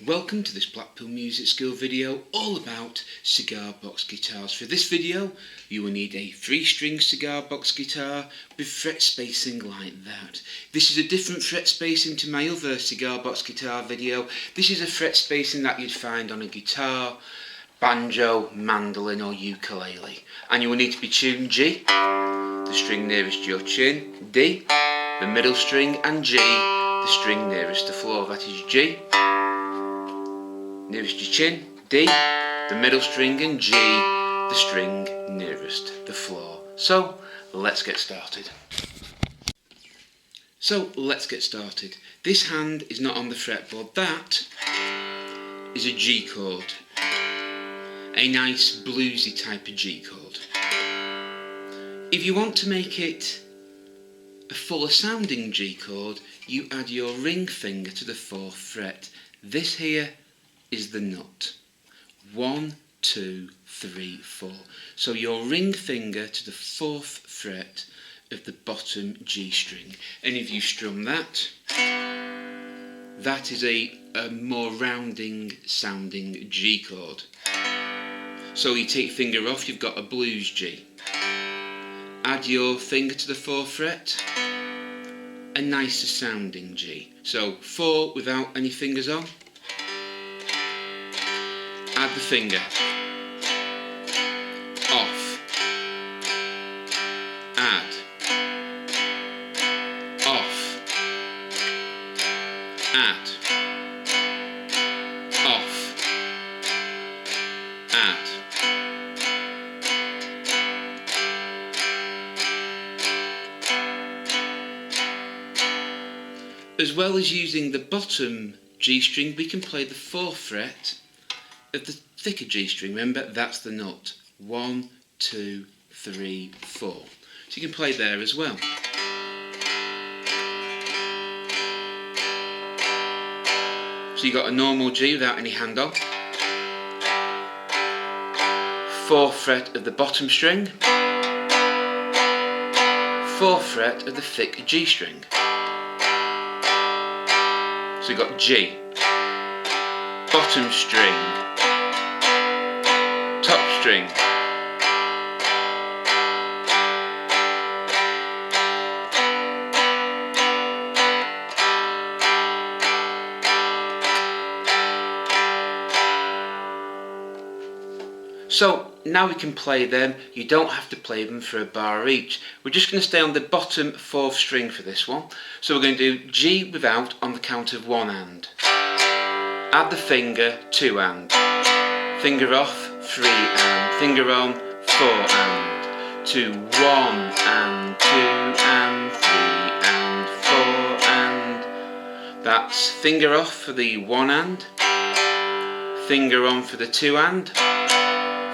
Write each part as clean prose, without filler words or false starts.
Welcome to this Blackpool Music School video all about cigar box guitars. For this video you will need a 3-string cigar box guitar with fret spacing like that. This is a different fret spacing to my other cigar box guitar video. This is a fret spacing that you'd find on a guitar, banjo, mandolin or ukulele. And you will need to be tuned G, the string nearest your chin, D, the middle string, and G, the string nearest the floor. That is G, nearest your chin, D, the middle string, and G, the string nearest the floor. So let's get started. This hand is not on the fretboard. That is a G chord, a nice bluesy type of G chord. If you want to make it a fuller sounding G chord, you add your ring finger to the 4th fret. This here is the nut. 1, 2, 3, 4. So your ring finger to the 4th fret of the bottom G string. And if you strum that, that is a more rounding sounding G chord. So you take your finger off, you've got a blues G. Add your finger to the 4th fret, a nicer sounding G. So 4 without any fingers on. Add the finger, off, add, off, add, off, add. As well as using the bottom G string, we can play the 4th fret of the thicker G string. Remember, that's the nut. 1, 2, 3, 4. So you can play there as well. So you got a normal G without any hand on. 4th fret of the bottom string. 4th fret of the thick G string. So you got G, bottom string, top string, so now we can play them. You don't have to play them for a bar each. We're just going to stay on the bottom 4th string for this one. So we're going to do G without on the count of 1 hand. Add the finger, 2 hand. Finger off, 3 and. Finger on, 4 and. To 1 and, 2 and, 3 and, 4 and. That's finger off for the 1 hand. Finger on for the 2 hand.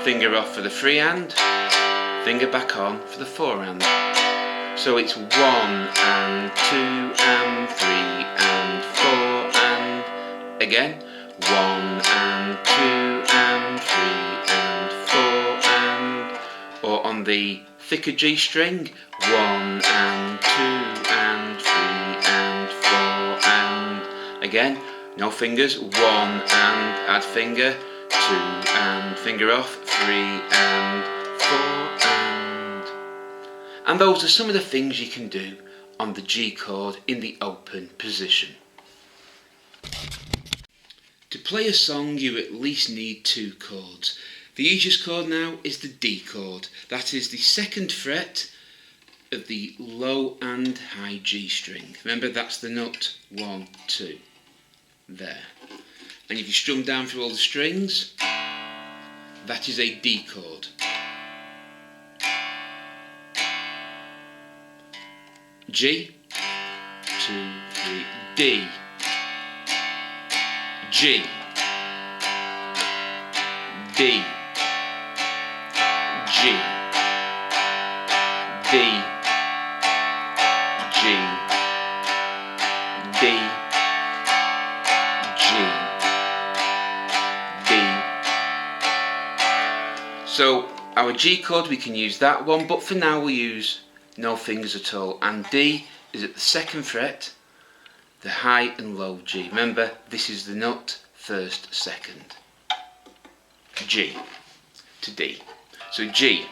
Finger off for the 3 hand, finger back on for the 4 hand. So it's 1 and 2 and 3 and 4 and again 1 and 2 and 3 and 4 and, or on the thicker G string 1 and 2 and 3 and 4 and again no fingers, 1 and add finger, 2 and finger off, 3 and 4 and those are some of the things you can do on the G chord in the open position. To play a song you at least need 2 chords. The easiest chord now is the D chord. That is the 2nd fret of the low and high G string. Remember, that's the nut. 1, 2. There. And if you strum down through all the strings, that is a D chord. G, 2, 3, D, G, D, G, D, G, D, G, D. So our G chord, we can use that one, but for now we'll use no fingers at all. And D is at the 2nd fret, the high and low G. Remember, this is the nut, first second. G to D. So G,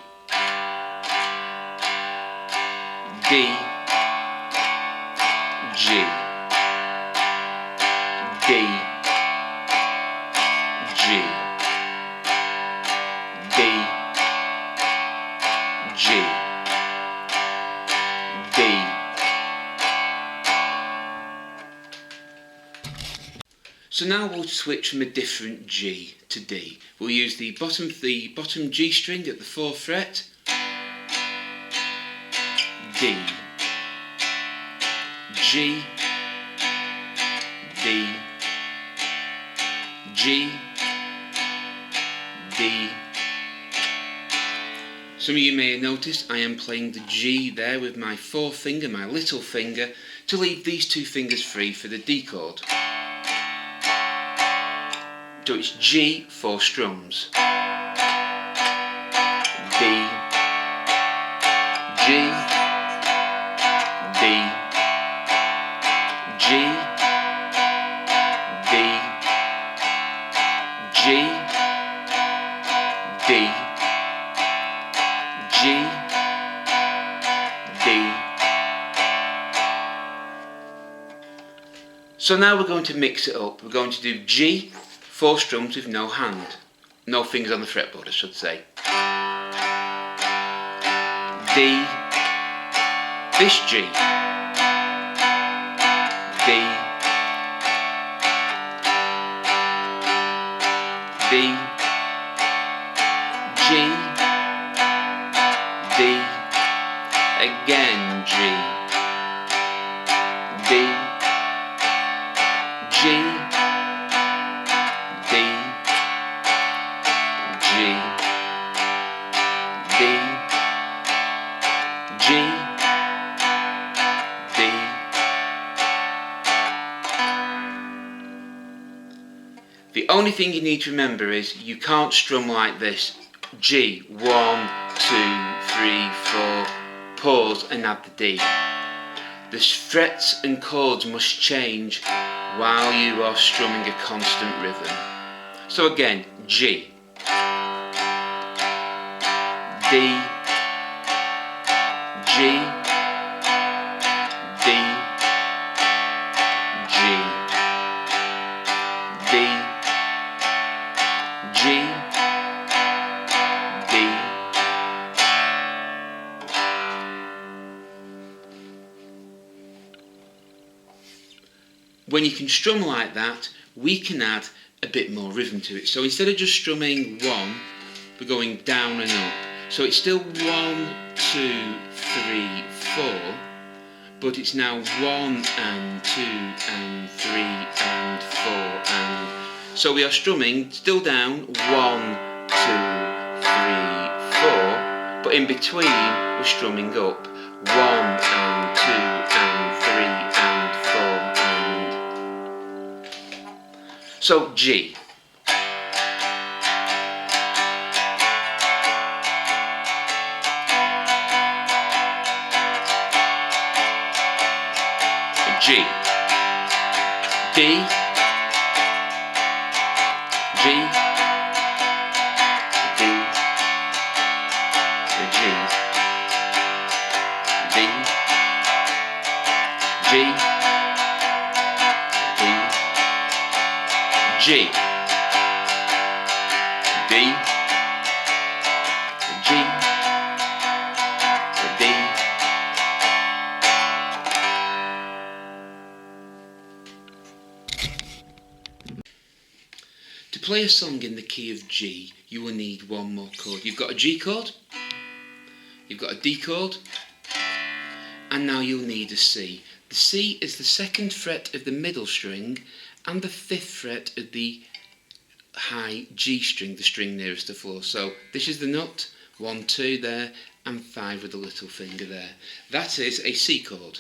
D, G, D, G, D, G, D. So now we'll switch from a different G to D. We'll use the bottom G string at the 4th fret, D, G, D, G, D. Some of you may have noticed I am playing the G there with my forefinger, my little finger, to leave these two fingers free for the D chord. So it's G, 4 strums. D, G, D, G, D, G, D, G, D. So now we're going to mix it up. We're going to do G, 4 strums with no hand, no fingers on the fretboard I should say. D, this G, D, D, G, D, again G, D, G, D, G, D, G, D. The only thing you need to remember is you can't strum like this. G, 1, 2, 3, 4, pause and add the D. The frets and chords must change while you are strumming a constant rhythm. So again, G, D, G, D, G, D, G, D. When you can strum like that, we can add a bit more rhythm to it. So instead of just strumming 1, we're going down and up. So it's still 1, 2, 3, 4, but it's now 1 and 2 and 3 and 4 and... So we are strumming still down 1, 2, 3, 4, but in between we're strumming up 1 and 2 and 3 and 4 and... So G. G, D, G, D, G, D, G, D, G, D, G, D. To play a song in the key of G, you will need one more chord. You've got a G chord, you've got a D chord, and now you'll need a C. The C is the 2nd fret of the middle string and the 5th fret of the high G string, the string nearest the floor. So this is the nut, 1, 2 there, and 5 with the little finger there. That is a C chord.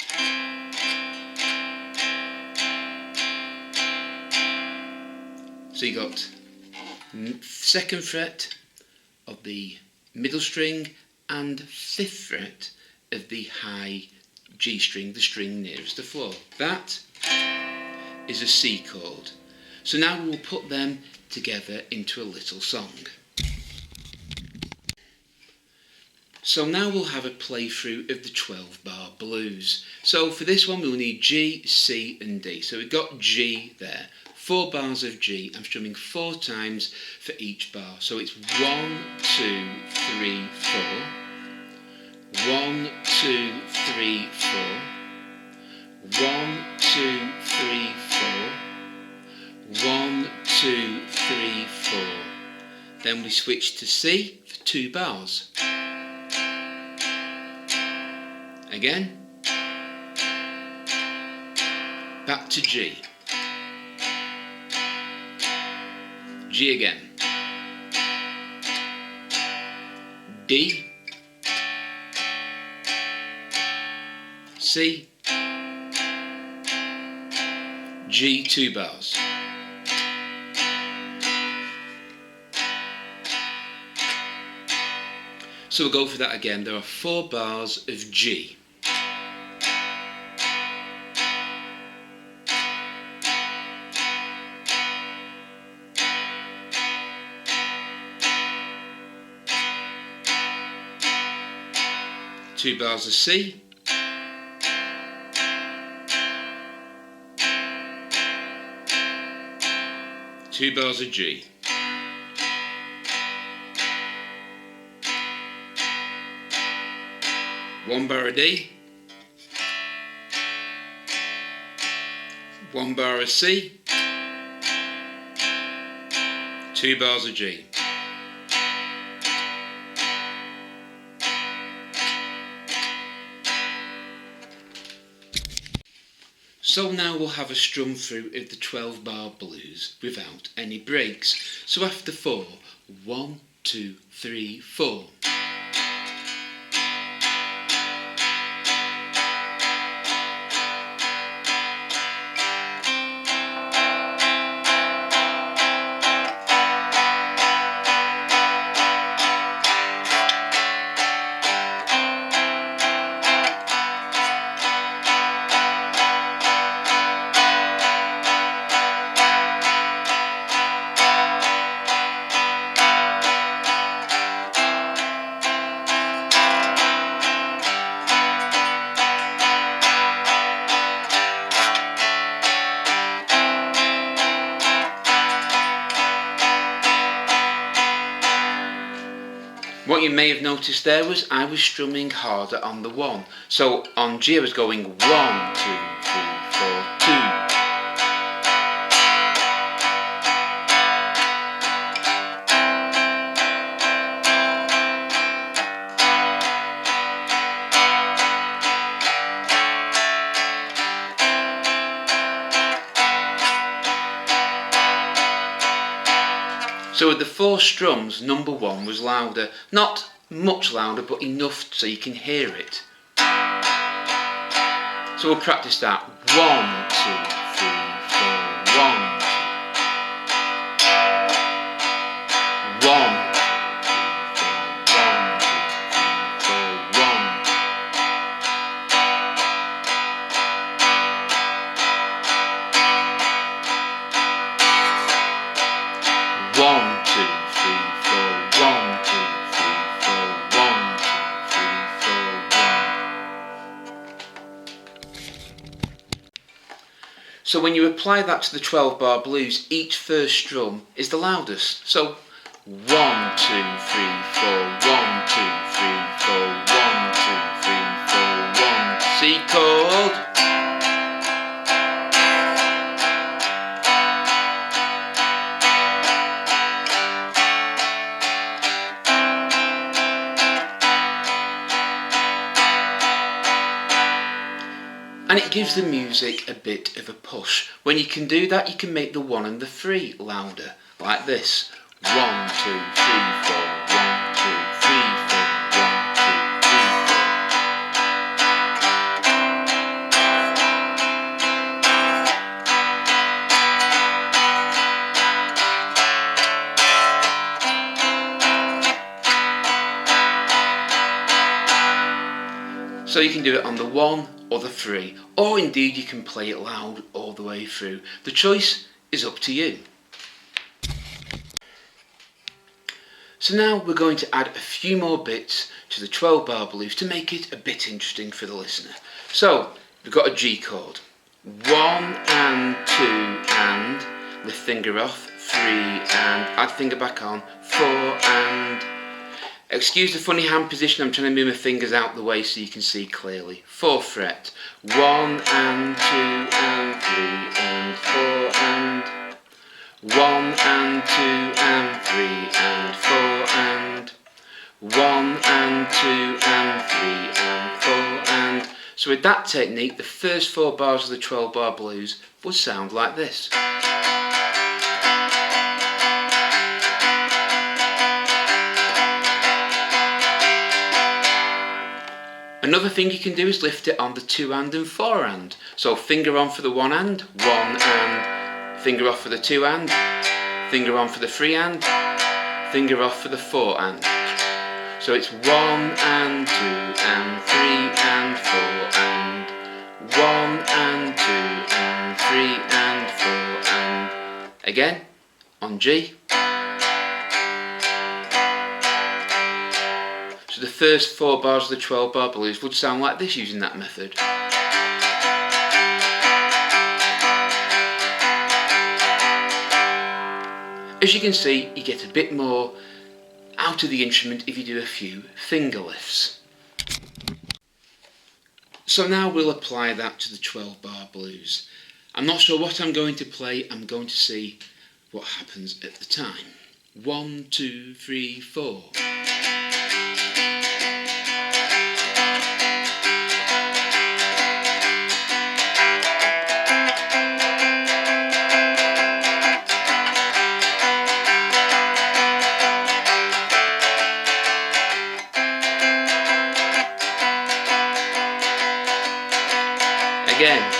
So you got 2nd fret of the middle string and 5th fret of the high G string, the string nearest the floor. That is a C chord. So now we will put them together into a little song. So now we'll have a playthrough of the 12-bar blues. So for this one we'll need G, C and D. So we've got G there. 4 bars of G. I'm strumming 4 times for each bar. So it's 1, 2, 3, 4. 1, 2, 3, 4. 1, 2, 3, 4. 1, 2, 3, 4. Then we switch to C for 2 bars. Again. Back to G. G again. D. C. G, 2 bars. So we'll go for that again. There are 4 bars of G. Two bars of C. Two bars of G. One bar of D. 1 bar of C. 2 bars of G. So now we'll have a strum through of the 12-bar blues without any breaks. So after 4, 1, 2, 3, 4. What you may have noticed there was I was strumming harder on the 1. So on G I was going 1, 2, 3, 4, 2. So with the 4 strums, number 1 was louder. Not much louder, but enough so you can hear it. So we'll practice that. 1, 2, 3, 4, 1. 1. So when you apply that to the 12-bar blues, each first strum is the loudest. So 1, 2, 3, 4, 1, 2, 3, 4, 1, 2, 3, 4, 1. C chord. And it gives the music a bit of a push. When you can do that, you can make the 1 and the 3 louder, like this. 1, 2, 3, 4, 1, 2, 3, 4, 1, 2, 3, 4. So you can do it on the 1 or the 3, or indeed you can play it loud all the way through. The choice is up to you. So now we're going to add a few more bits to the 12 bar blues to make it a bit interesting for the listener. So we've got a G chord. 1 and 2 and, lift finger off, 3 and, add finger back on, 4 and, excuse the funny hand position, I'm trying to move my fingers out the way so you can see clearly. 4th fret, 1 and 2 and 3 and 4 and, 1 and 2 and 3 and 4 and, 1 and 2 and 3 and 4 and. So with that technique, the first 4 bars of the 12 bar blues would sound like this. Another thing you can do is lift it on the 2 and 4 and. So finger on for the 1 and, finger off for the 2 and, finger on for the 3 and, finger off for the 4 and. So it's 1 and 2 and 3 and 4 and, 1 and 2 and 3 and 4 and. Again, on G. So the first 4 bars of the 12 bar blues would sound like this using that method. As you can see, you get a bit more out of the instrument if you do a few finger lifts. So now we'll apply that to the 12 bar blues. I'm not sure what I'm going to play, I'm going to see what happens at the time. 1, 2, 3, 4. Again.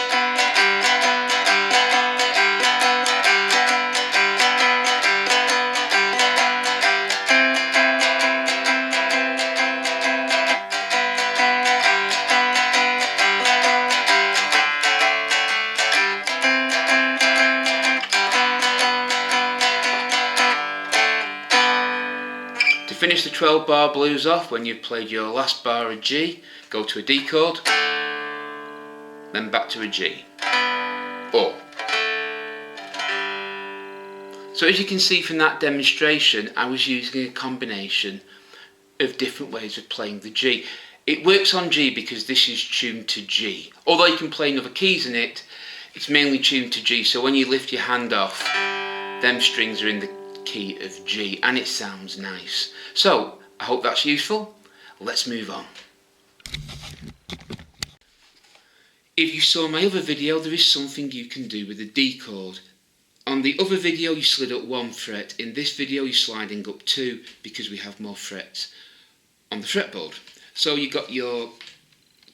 To finish the 12 bar blues off, when you've played your last bar of G, go to a D chord, then back to a G, or. So as you can see from that demonstration, I was using a combination of different ways of playing the G. It works on G because this is tuned to G. Although you can play other keys in it, it's mainly tuned to G, so when you lift your hand off, them strings are in the key of G, and it sounds nice. So, I hope that's useful. Let's move on. If you saw my other video, there is something you can do with the D chord. On the other video you slid up 1 fret, in this video you're sliding up 2 because we have more frets on the fretboard. So you got your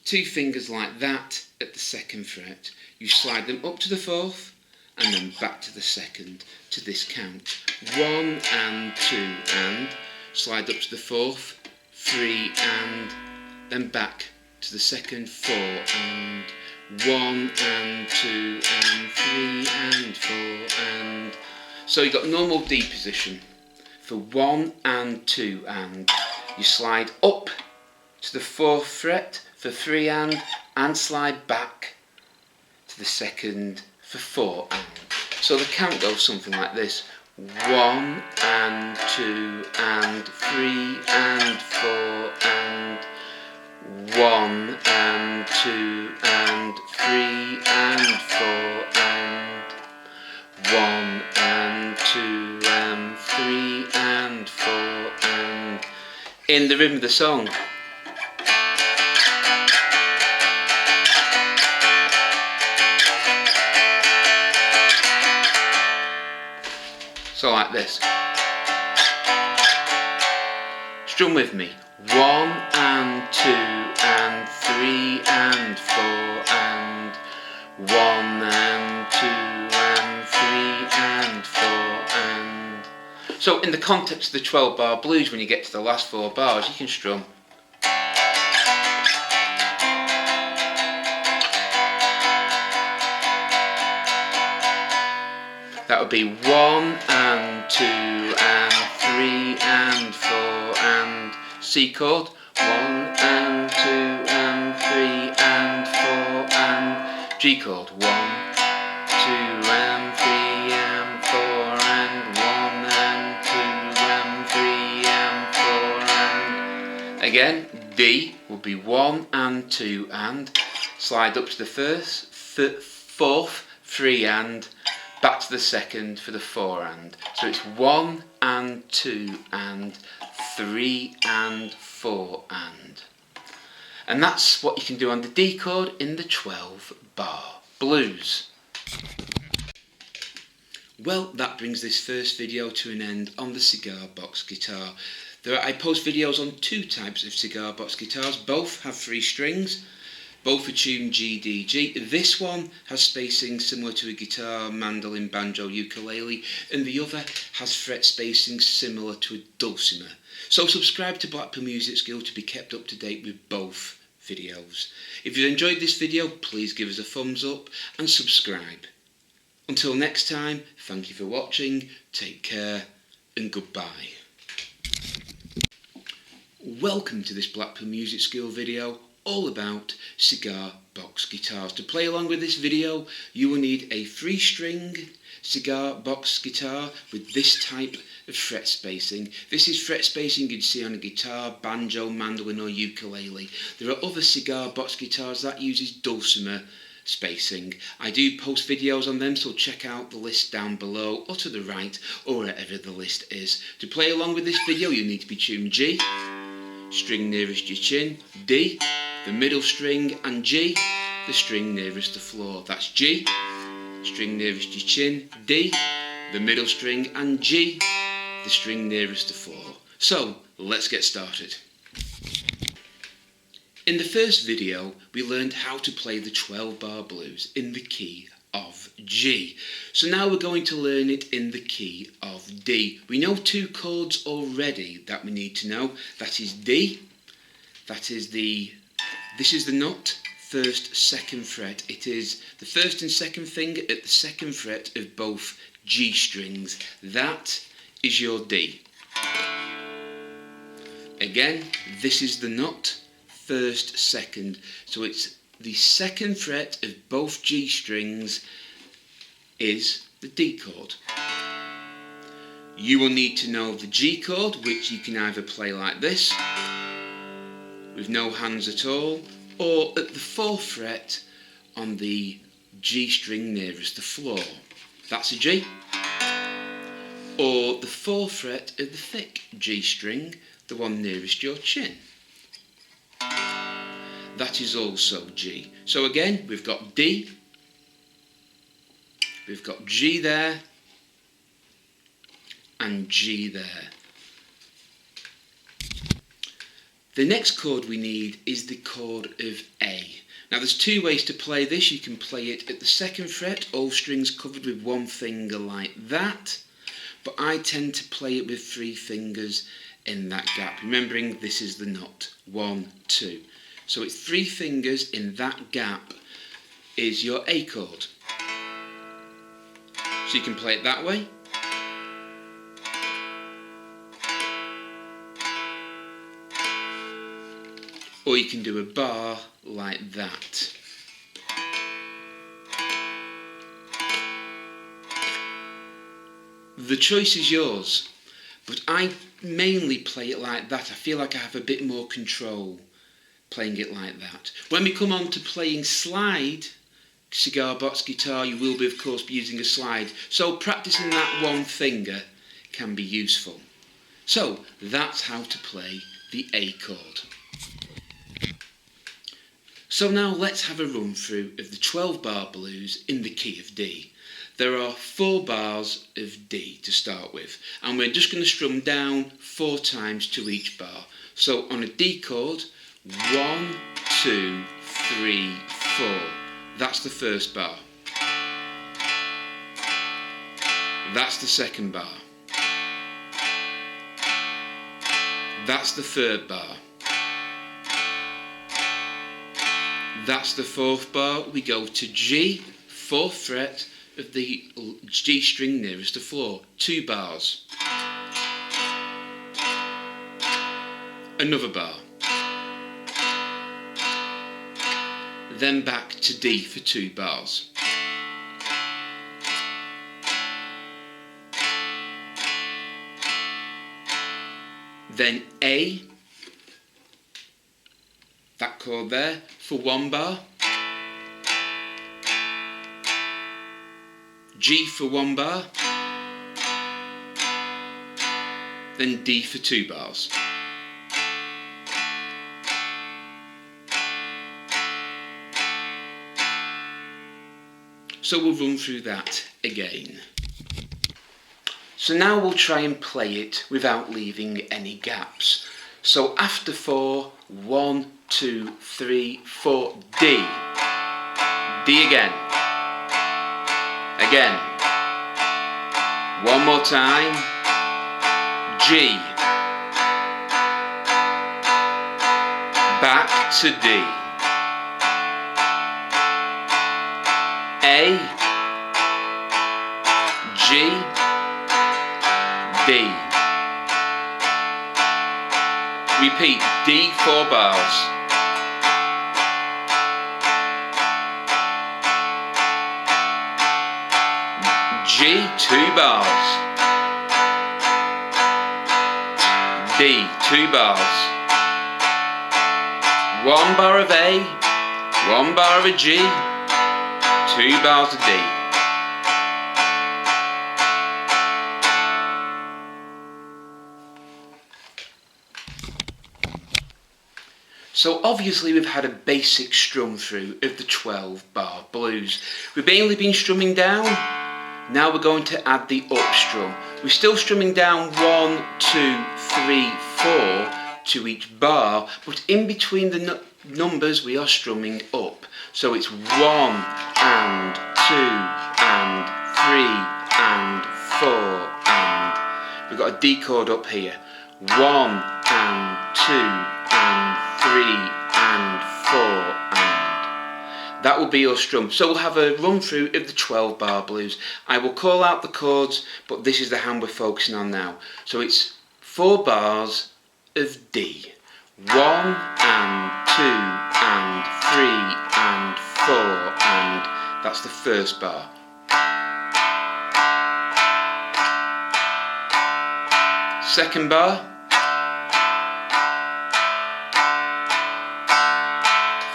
2 fingers like that at the 2nd fret, you slide them up to the 4th and then back to the 2nd to this count. 1 and 2 and, slide up to the 4th, 3 and, then back to the 2nd, 4 and, 1 and 2 and 3 and 4 and. So you've got normal D position. For 1 and 2 and, you slide up to the 4th fret for 3 and slide back to the 2nd for 4 and. So the count goes something like this. 1 and 2 and 3 and 4 and, 1 and 2 and 3 and 4 and, 1 and 2 and 3 and 4 and, in the rhythm of the song. So like this. Strum with me. 1 and 2 and 3 and 4 and, 1 and 2 and 3 and 4 and. So in the context of the 12 bar blues, when you get to the last 4 bars, you can strum. That would be 1 and 2 and 3 and 4 and C chord. 1 and 2 and 3 and 4 and G chord. 1, 2 and 3 and 4 and 1 and 2 and 3 and 4 and again. D will be 1 and 2 and slide up to the first, fourth, 3 and back to the second for the 4 and. So it's 1 and 2 and 3 and 4 and. And that's what you can do on the D chord in the 12-bar blues. Well, that brings this first video to an end on the cigar box guitar. I post videos on 2 types of cigar box guitars. Both have 3 strings. Both are tuned G, D, G. This one has spacing similar to a guitar, mandolin, banjo, ukulele, and the other has fret spacing similar to a dulcimer. So subscribe to Blackpool Music School to be kept up to date with both videos. If you enjoyed this video, please give us a thumbs up and subscribe. Until next time, thank you for watching, take care and goodbye. Welcome to this Blackpool Music School video all about cigar box guitars. To play along with this video, you will need a 3-string cigar box guitar with this type of fret spacing. This is fret spacing you'd see on a guitar, banjo, mandolin or ukulele. There are other cigar box guitars that uses dulcimer spacing. I do post videos on them, so check out the list down below or to the right or wherever the list is. To play along with this video, you need to be tuned G, string nearest your chin, D, the middle string, and G, the string nearest the floor. That's G, string nearest your chin, D, the middle string, and G, the string nearest the floor. So, let's get started. In the first video, we learned how to play the 12-bar blues in the key of G. So now we're going to learn it in the key of D. We know 2 chords already that we need to know. That is D, this is the nut, 1st, 2nd fret. It is the 1st and 2nd finger at the 2nd fret of both G strings. That is your D. Again, this is the nut, 1st, 2nd. So it's the 2nd fret of both G strings is the D chord. You will need to know the G chord, which you can either play like this, with no hands at all, or at the 4th fret on the G string nearest the floor. That's a G. Or the 4th fret of the thick G string, the one nearest your chin. That is also G. So again, we've got D, we've got G there, and G there. The next chord we need is the chord of A. Now there's 2 ways to play this. You can play it at the 2nd fret, all strings covered with 1 finger like that, but I tend to play it with 3 fingers in that gap, remembering this is the nut, 1, 2. So it's 3 fingers in that gap is your A chord. So you can play it that way. Or you can do a bar like that. The choice is yours, but I mainly play it like that. I feel like I have a bit more control playing it like that. When we come on to playing slide cigar box guitar, you will be of course using a slide, so practicing that 1 finger can be useful. So that's how to play the A chord. So now let's have a run through of the 12-bar blues in the key of D. There are 4 bars of D to start with, and we're just going to strum down 4 times to each bar. So on a D chord, 1, 2, 3, 4. That's the 1st bar. That's the 2nd bar. That's the 3rd bar. That's the 4th bar. We go to G, 4th fret, of the G string nearest the floor, 2 bars. Another bar. Then back to D for 2 bars. Then A, that chord there, for 1 bar. G for 1 bar. Then D for 2 bars. So we'll run through that again. So now we'll try and play it without leaving any gaps. So after 4, 1, 2, 3, 4, D. D again. Again. One more time. G. Back to D. A, G, D. Repeat, D 4 bars. G 2 bars. D 2 bars. 1 bar of A, 1 bar of a G, 2 bars of D. So obviously we've had a basic strum through of the 12-bar blues. We've mainly been strumming down. Now we're going to add the up strum. We're still strumming down 1, 2, 3, 4 to each bar, but in between the numbers we are strumming up. So it's 1 and 2 and 3 and 4 and we've got a D chord up here. 1 and 2 and 3 and 4 and that will be your strum. So we'll have a run through of the 12-bar blues. I will call out the chords, but this is the hand we're focusing on now. So it's 4 bars of D. 1 and 2 and 3 and 4 and that's the first bar. Second bar.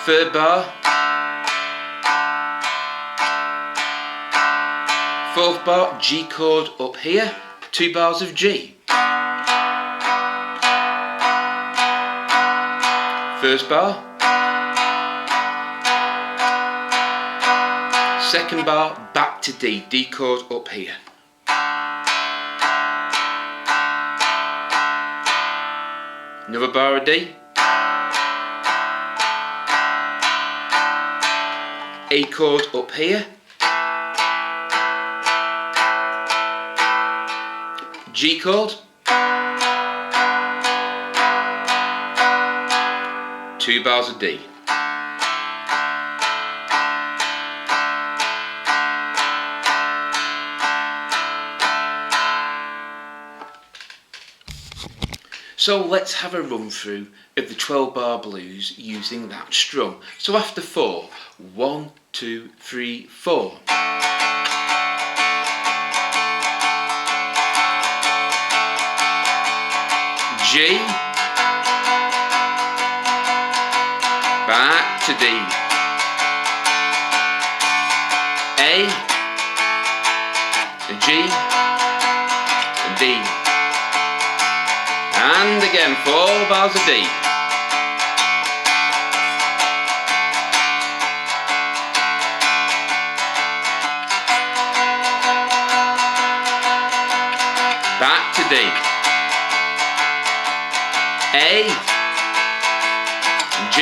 Third bar. Fourth bar, G chord up here, 2 bars of G. First bar. Second bar, back to D, D chord up here. Another bar of D. A chord up here. G chord. 2 bars of D. So let's have a run through of the 12-bar blues using that strum. So after 4, 1, 2, 3, 4. G, back to D. A, G, D. And again, 4 bars of D. Back to D. A, G,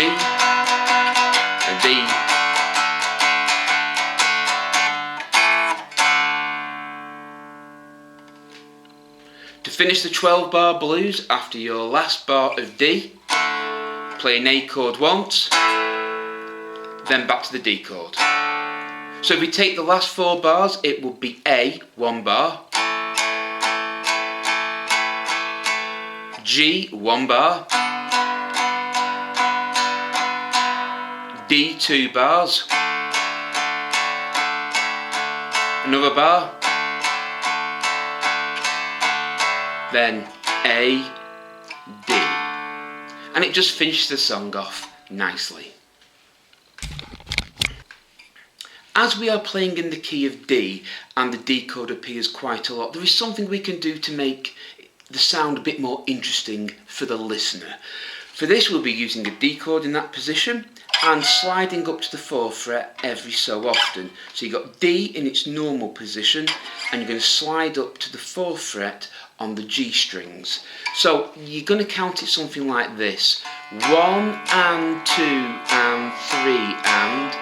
D. To finish the 12-bar blues, after your last bar of D, play an A chord once, then back to the D chord. So if we take the last 4 bars, it would be A, 1 bar, G, 1 bar, D, 2 bars, another bar, then A, D, and it just finishes the song off nicely. As we are playing in the key of D and the D chord appears quite a lot, there is something we can do to make the sound a bit more interesting for the listener. For this we'll be using a D chord in that position and sliding up to the 4th fret every so often. So you've got D in its normal position and you're going to slide up to the 4th fret on the G strings. So you're going to count it something like this: 1 and 2 and 3 and.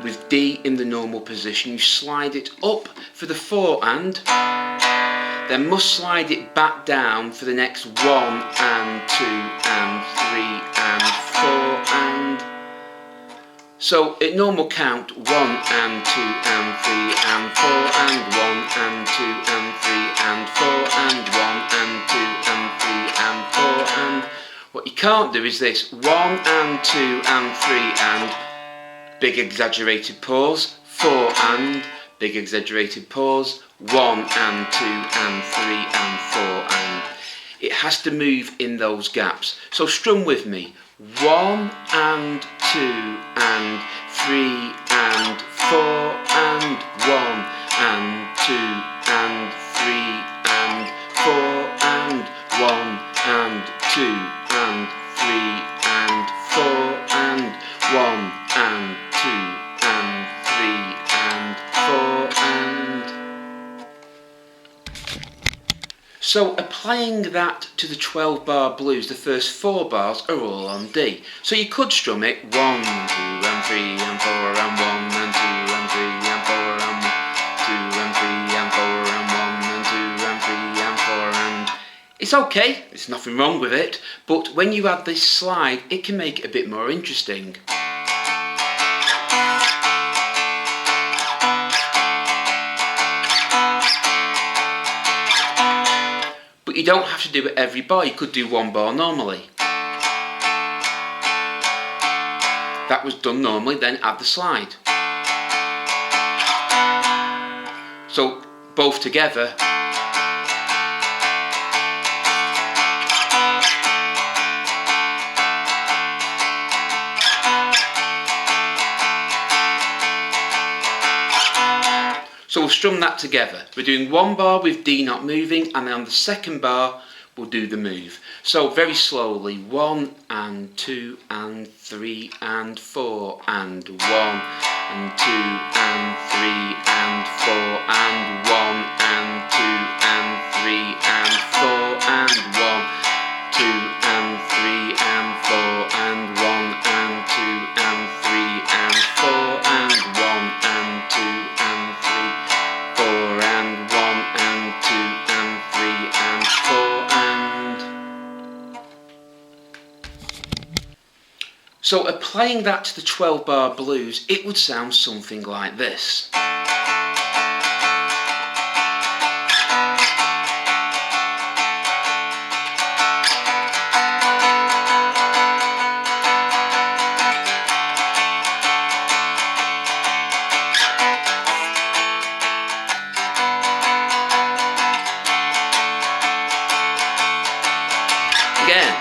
With D in the normal position, you slide it up for the 4 and, then must slide it back down for the next 1 and 2 and 3 and 4 and. So at normal count, 1 and 2 and 3 and 4 and 1 and 2 and 3 and 4 and 1 and 2 and 3 and 4 and. What you can't do is this: 1 and 2 and 3 and. Big exaggerated pause, 4 and, big exaggerated pause, 1 and 2 and 3 and 4 and. It has to move in those gaps. So strum with me: 1 and 2 and 3 and 4 and 1 and 2 and 3 and 4 and 1 and 2 and 3 and 4 and 1 and 2 and 3 and 4 and. So applying that to the 12 bar blues, the first 4 bars are all on D. So you could strum it 1 and 2 and 3 and 4 and 1 and 2 and 3 and 4 and 2 and 3 and 4 and 1 and 2 and 3 and 4 and. It's okay, there's nothing wrong with it, but when you add this slide it can make it a bit more interesting. You don't have to do it every bar, you could do 1 bar normally. That was done normally, then add the slide. So both together. So we'll strum that together. We're doing 1 bar with D not moving, and then on the 2nd bar we'll do the move. So very slowly: 1 and 2 and 3 and 4 and 1 and 2 and 3 and 4 and 1 and 2 and 3 and 4 and 1, 2 and 3 and 4 and 1 and 2 and 3 and 4 and 1 and 2 and 3. 4 and 1 and 2 and 3 and 4 and. So applying that to the 12 bar blues, it would sound something like this. Again.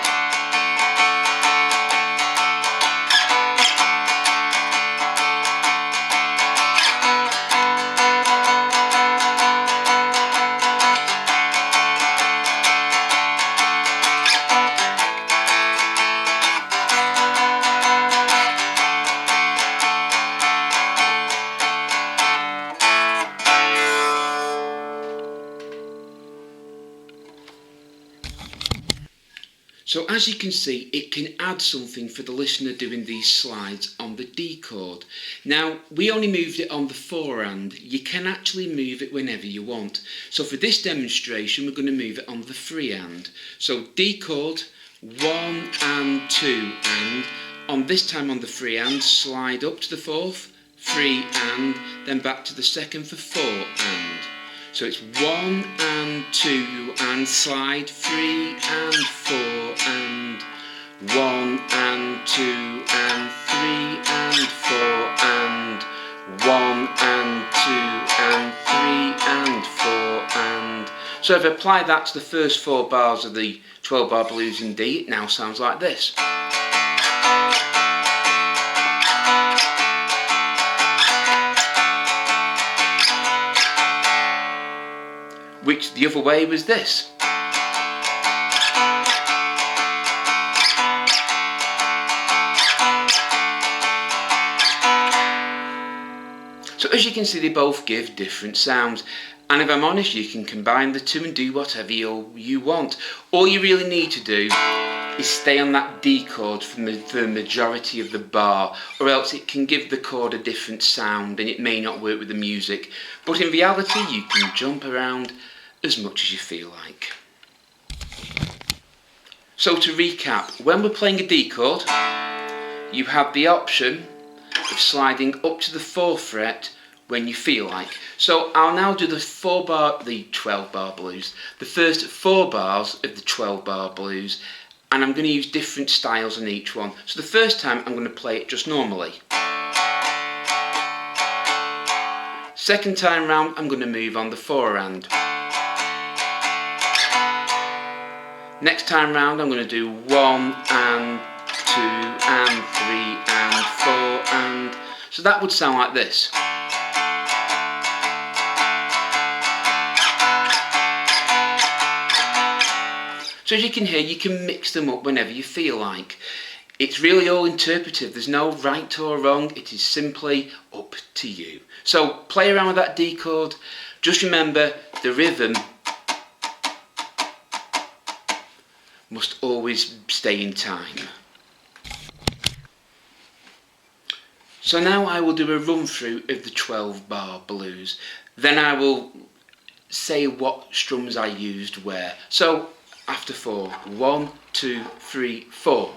So as you can see, it can add something for the listener doing these slides on the D chord. Now, we only moved it on the 4 and. You can actually move it whenever you want. So for this demonstration, we're going to move it on the 3 and. So D chord, 1 and 2 and. On this time on the 3 and, slide up to the 4th, 3 and, then back to the second for 4 and. So it's 1 and 2 and slide, 3 and 4 and, 1 and 2 and 3 and 4 and, 1 and 2 and 3 and 4 and. So if I apply that to the first 4 bars of the 12 bar blues in D, it now sounds like this. Which the other way was this. So as you can see, they both give different sounds, and if I'm honest, you can combine the two and do whatever you want. All you really need to do is stay on that D chord for the majority of the bar, or else it can give the chord a different sound and it may not work with the music. But in reality, you can jump around as much as you feel like. So to recap, when we're playing a D chord, you have the option of sliding up to the 4th fret when you feel like. So I'll now do the 12 bar blues, the first 4 bars of the 12 bar blues, and I'm going to use different styles on each one. So the first time I'm going to play it just normally. Second time round I'm going to move on the 4 and. Next time round I'm going to do 1 and 2 and 3 and 4 and. So that would sound like this. So as you can hear, you can mix them up whenever you feel like. It's really all interpretive, there's no right or wrong, it is simply up to you. So play around with that D chord, just remember the rhythm must always stay in time. So now I will do a run through of the 12 bar blues, then I will say what strums I used where. So after 4, 1, 2, 3, 4.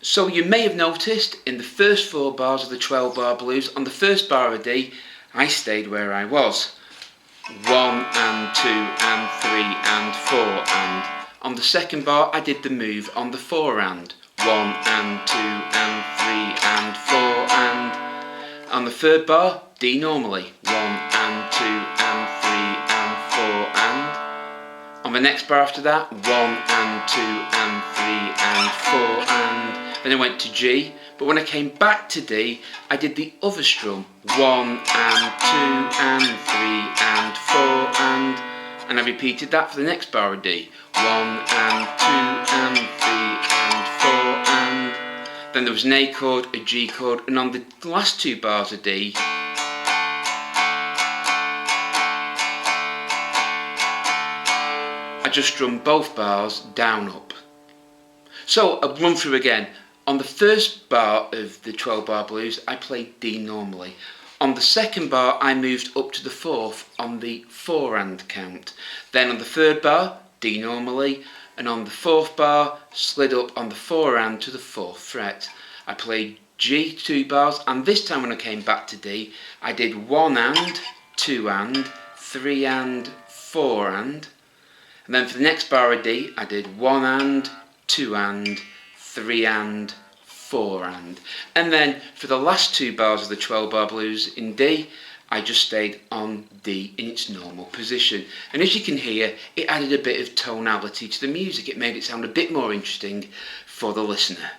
So you may have noticed in the first 4 bars of the 12 bar blues, on the first bar of D, I stayed where I was. 1 and 2 and 3 and 4 and. On the second bar I did the move on the 4 and. 1 and 2 and 3 and 4 and. On the third bar, D normally. 1 and 2 and 3 and 4 and. On the next bar after that, 1 and 2 and 3 and 4 and. Then I went to G, but when I came back to D, I did the other strum. 1 and 2 and 3 and 4 and I repeated that for the next bar of D. 1 and 2 and 3 and 4 and. Then there was an A chord, a G chord, and on the last 2 bars of D, I just strummed both bars down up. So I'll run through again. On the first bar of the 12 bar blues, I played D normally. On the second bar, I moved up to the 4th on the 4 and count. Then on the third bar, D normally, and on the 4th bar, slid up on the 4 and to the 4th fret. I played G 2 bars, and this time when I came back to D, I did 1 and, 2 and, 3 and, 4 and then for the next bar of D, I did 1 and, 2 and, 3 and, 4 and then for the last 2 bars of the 12 bar blues in D, I just stayed on D in its normal position, and as you can hear, it added a bit of tonality to the music. It made it sound a bit more interesting for the listener.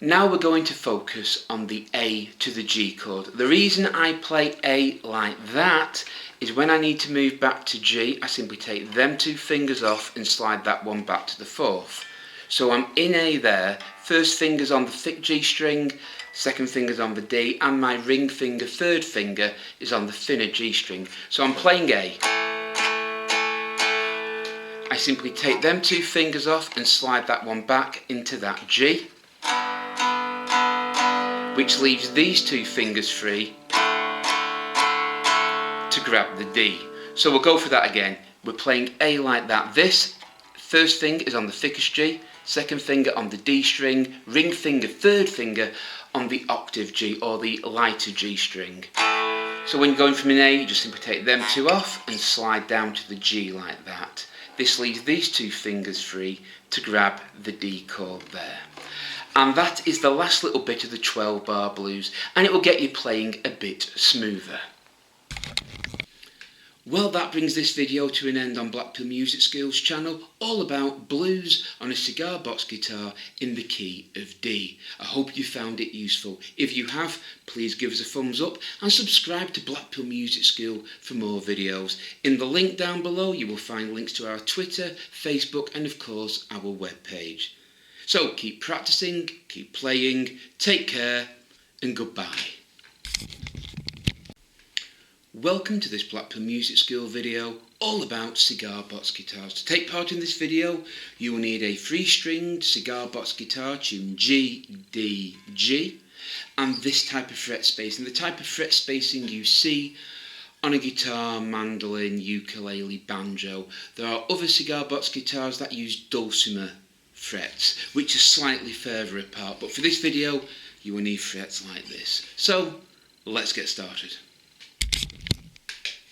Now we're going to focus on the A to the G chord. The reason I play A like that is when I need to move back to G, I simply take them 2 fingers off and slide that one back to the 4th. So I'm in A there, first finger's on the thick G string, second finger's on the D, and my ring finger, third finger, is on the thinner G string. So I'm playing A. I simply take them two fingers off and slide that one back into that G, which leaves these two fingers free to grab the D. So we'll go for that again. We're playing A like that. This first finger is on the thickest G, second finger on the D string, ring finger, third finger on the octave G or the lighter G string. So when you're going from an A, you just simply take them two off and slide down to the G like that. This leaves these two fingers free to grab the D chord there. And that is the last little bit of the 12-bar blues, and it will get you playing a bit smoother. Well, that brings this video to an end on Blackpool Music Skills channel, all about blues on a cigar box guitar in the key of D. I hope you found it useful. If you have, please give us a thumbs up and subscribe to Blackpool Music School for more videos. In the link down below you will find links to our Twitter, Facebook and of course our webpage. So keep practicing, keep playing, take care and goodbye. Welcome to this Blackpool Music School video all about cigar box guitars. To take part in this video you will need a 3-stringed cigar box guitar tuned G, D, G and this type of fret spacing. The type of fret spacing you see on a guitar, mandolin, ukulele, banjo. There are other cigar box guitars that use dulcimer frets which are slightly further apart, but for this video you will need frets like this. So let's get started.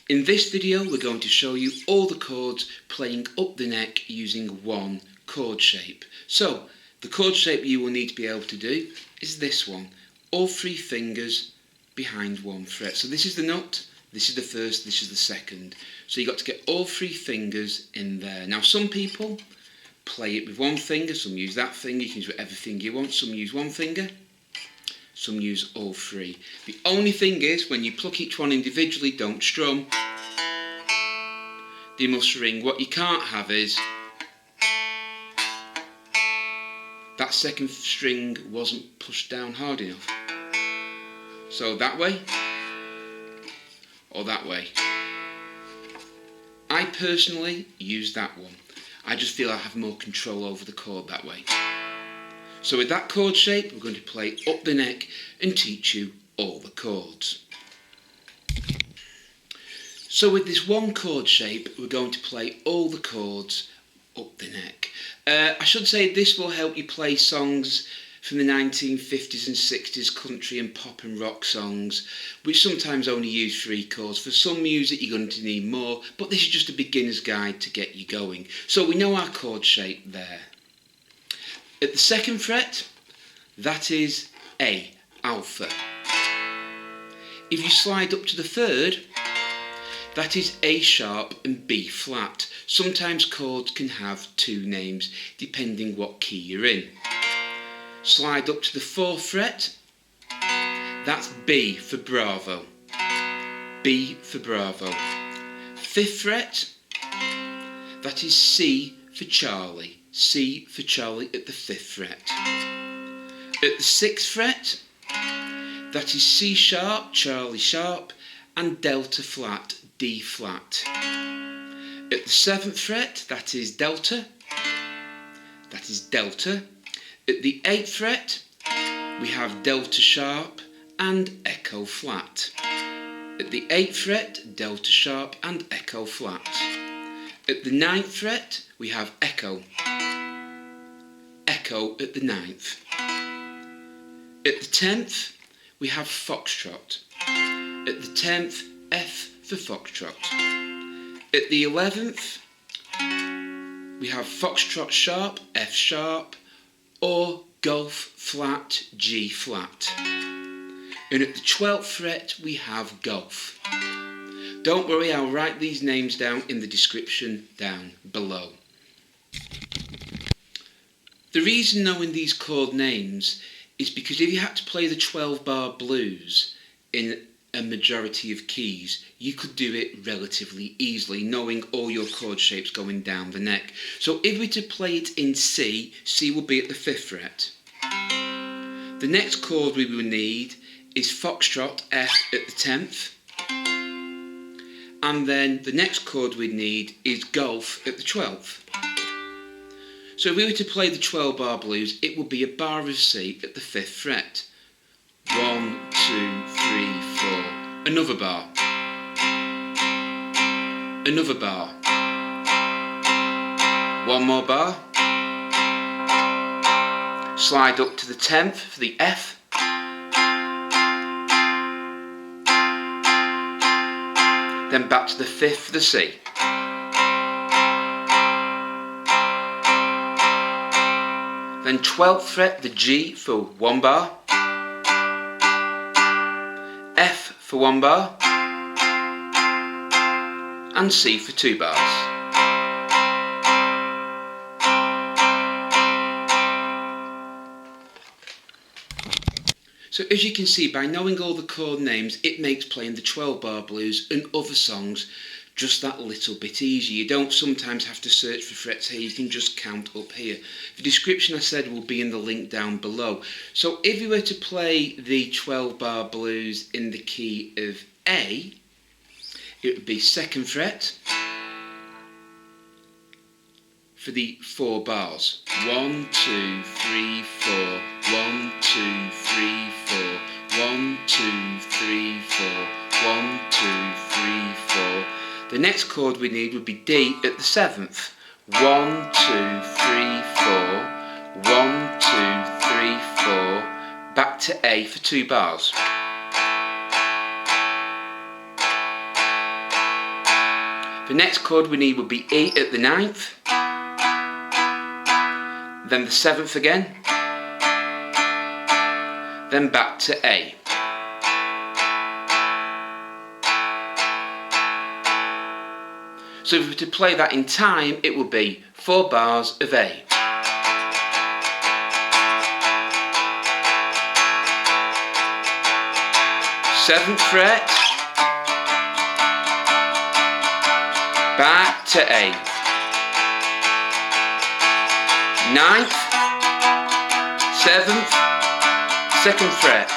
In this video we're going to show you all the chords playing up the neck using one chord shape. So the chord shape you will need to be able to do is this one, all 3 fingers behind one fret. So this is the nut, this is the first, this is the second. So you've got to get all 3 fingers in there. Now some people play it with one finger, some use that finger, you can use whatever finger you want, some use one finger, some use all 3. The only thing is, when you pluck each one individually, don't strum. They must ring. What you can't have is that second string wasn't pushed down hard enough. So that way, or that way. I personally use that one. I just feel I have more control over the chord that way. So with that chord shape, we're going to play up the neck and teach you all the chords. So with this one chord shape, we're going to play all the chords up the neck. I should say this will help you play songs from the 1950s and 60s country and pop and rock songs, which sometimes only use 3 chords. For some music you're going to need more, but this is just a beginner's guide to get you going. So we know our chord shape there. At the 2nd fret, that is A, alpha. If you slide up to the 3rd, that is A sharp and B flat. Sometimes chords can have 2 names depending what key you're in. Slide up to the 4th fret, that's B for Bravo. B for Bravo. 5th fret, that is C for Charlie. C for Charlie at the 5th fret. At the 6th fret, that is C sharp, Charlie sharp, and delta flat, D flat. At the 7th fret, that is delta. That is delta. At the 8th fret, we have delta sharp and echo flat. At the 8th fret, delta sharp and echo flat. At the 9th fret, we have echo. Echo at the 9th. At the 10th, we have foxtrot. At the 10th, F for foxtrot. At the 11th, we have foxtrot sharp, F sharp, or golf flat, G flat. And at the 12th fret, we have golf. Don't worry, I'll write these names down in the description down below. The reason knowing these chord names is because if you had to play the 12-bar blues in a majority of keys, you could do it relatively easily, knowing all your chord shapes going down the neck. So if we were to play it in C, C will be at the 5th fret. The next chord we will need is Foxtrot, F at the 10th. And then the next chord we need is Golf at the 12th. So if we were to play the 12 bar blues, it would be a bar of C at the 5th fret. 1, 2, 3, 4. Another bar. Another bar. One more bar. Slide up to the 10th for the F. Then back to the 5th for the C. Then 12th fret, the G for 1 bar. F for 1 bar. And C for 2 bars. So as you can see, by knowing all the chord names, it makes playing the 12 bar blues and other songs just that little bit easier. You don't sometimes have to search for frets here, you can just count up here. The description I said will be in the link down below. So if you were to play the 12 bar blues in the key of A, it would be 2nd fret for the 4 bars. 1, 2, 3, 4. 1, 2, 3, 4. 1, 2, 3, 4. 1, 2, 3, 4. The next chord we need would be D at the 7th. 1, 2, 3, 4. 1, 2, 3, 4. Back to A for 2 bars. The next chord we need would be E at the 9th. Then the 7th again. Then back to A. So if we were to play that in time, it would be 4 bars of A. Seventh fret, back to A. 9th, 7th, 2nd fret.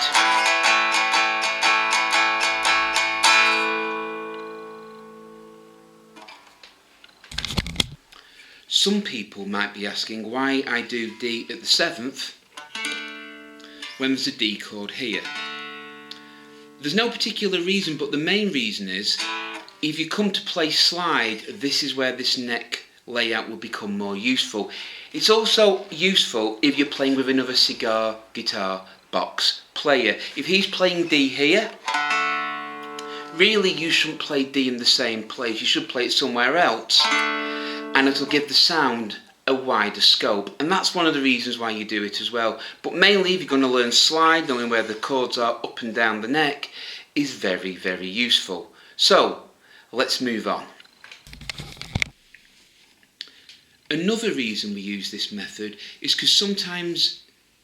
Some people might be asking why I do D at the 7th when there's a D chord here. There's no particular reason, but the main reason is if you come to play slide, this is where this neck layout will become more useful. It's also useful if you're playing with another cigar guitar box player. If he's playing D here, really you shouldn't play D in the same place, you should play it somewhere else, and it'll give the sound a wider scope, and that's one of the reasons why you do it as well. But mainly if you're going to learn slide, knowing where the chords are up and down the neck is very, very useful. So let's move on. Another reason we use this method is because sometimes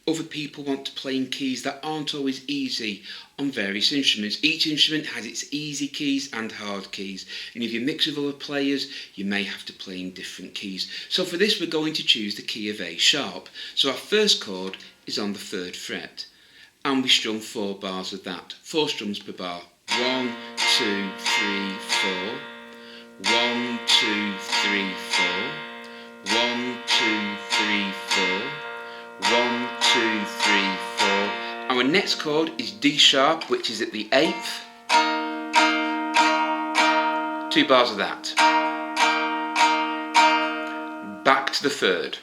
other people want to play in keys that aren't always easy on various instruments. Each instrument has its easy keys and hard keys, and if you mix with other players you may have to play in different keys. So for this we're going to choose the key of A sharp. So our first chord is on the 3rd fret and we strum 4 bars of that, 4 strums per bar. 1, 2, 3, 4. 1, 2, 3, 4. 1, 2, 3, 4. 1, 2, 3, 4. Our next chord is D sharp, which is at the 8th. 2 bars of that. Back to the 3rd.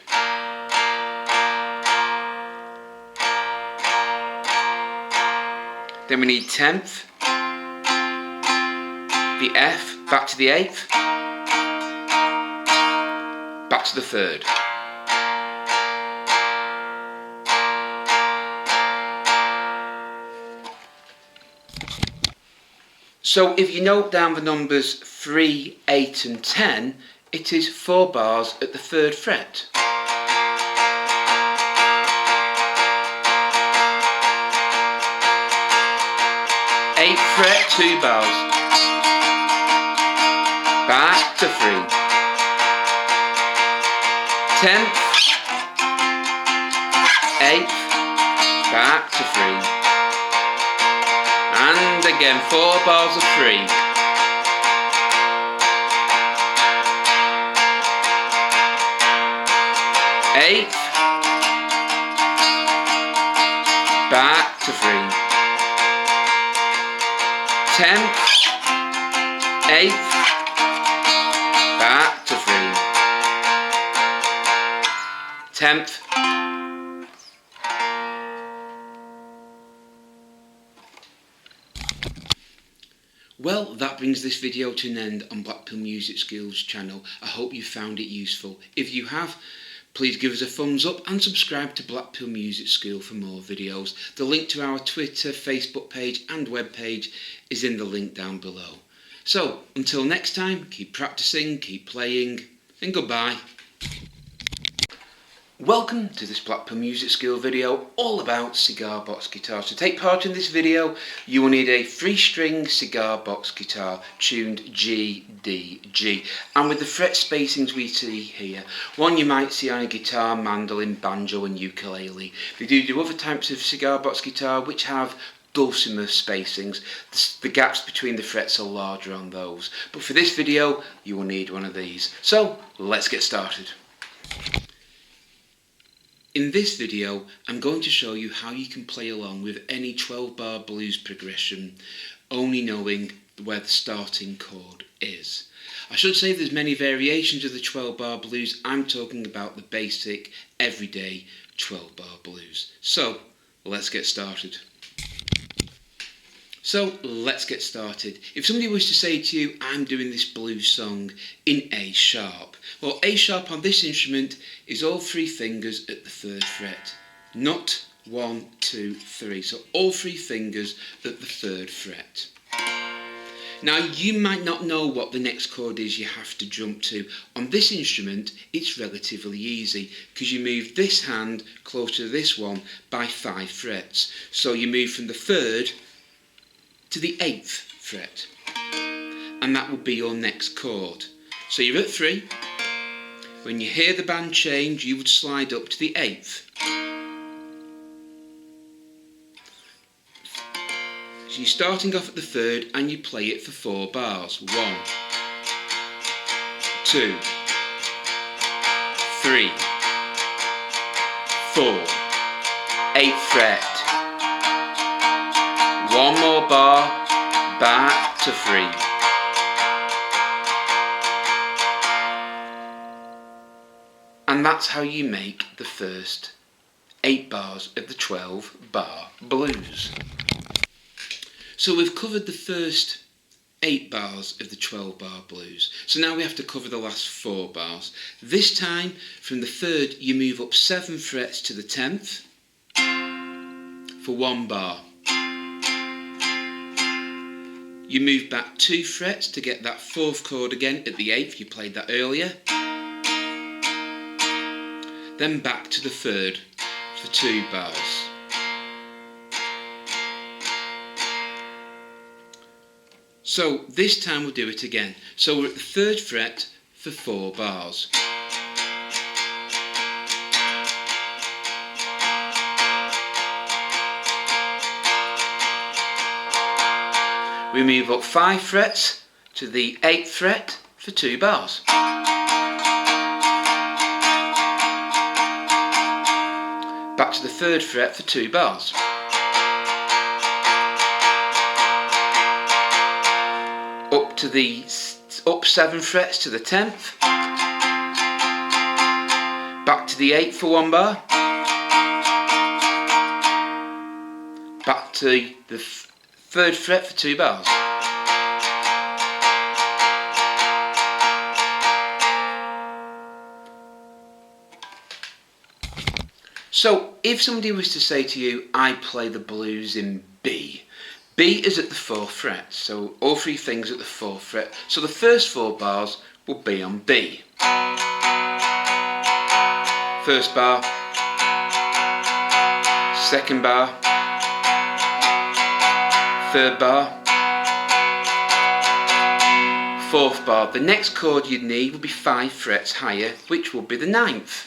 Then we need 10th. The F, back to the 8th. Back to the 3rd. So if you note down the numbers 3, 8 and 10, it is 4 bars at the 3rd fret. 8th fret, 2 bars. Back to 3. 10th, 8th, back to 3. And again, 4 bars of 3. 8th, back to 3. 10th, 8th, back to 3. 10th. Well, that brings this video to an end on Blackpool Music School's channel. I hope you found it useful. If you have, please give us a thumbs up and subscribe to Blackpool Music School for more videos. The link to our Twitter, Facebook page and web page is in the link down below. So, until next time, keep practicing, keep playing, and goodbye. Welcome to this Blackpool Music School video all about cigar box guitars. To take part in this video, you will need a 3-string cigar box guitar tuned G, D, G, and with the fret spacings we see here. One you might see on a guitar, mandolin, banjo and ukulele. They do other types of cigar box guitar which have dulcimer spacings. The gaps between the frets are larger on those. But for this video, you will need one of these. So, let's get started. In this video, I'm going to show you how you can play along with any 12-bar blues progression, only knowing where the starting chord is. I should say there's many variations of the 12-bar blues. I'm talking about the basic, everyday 12-bar blues. So, let's get started. If somebody was to say to you, I'm doing this blues song in A sharp. Well, A sharp on this instrument is all 3 fingers at the 3rd fret. Not 1, 2, 3. So all 3 fingers at the 3rd fret. Now you might not know what the next chord is you have to jump to. On this instrument it's relatively easy because you move this hand closer to this one by 5 frets. So you move from the 3rd to the 8th fret, and that will be your next chord. So you're at 3. When you hear the band change, you would slide up to the 8th. So you're starting off at the 3rd and you play it for 4 bars. 1, 2, 3, 4, 8th fret. 1 more bar, back to 3. And that's how you make the first 8 bars of the 12-bar blues. So we've covered the first 8 bars of the 12-bar blues. So now we have to cover the last 4 bars. This time, from the 3rd, you move up 7 frets to the 10th for 1 bar. You move back 2 frets to get that 4th chord again at the 8th, you played that earlier. Then back to the 3rd for 2 bars. So this time we'll do it again. So we're at the 3rd fret for 4 bars. We move up 5 frets to the 8th fret for 2 bars. Back to the 3rd fret for 2 bars. Up 7 frets to the 10th. Back to the 8th for 1 bar. Back to the 3rd fret for 2 bars. So if somebody was to say to you, I play the blues in B. B is at the 4th fret, so all 3 fingers at the 4th fret. So the first 4 bars will be on B. First bar, second bar, 3rd bar, 4th bar. The next chord you'd need would be 5 frets higher, which would be the 9th.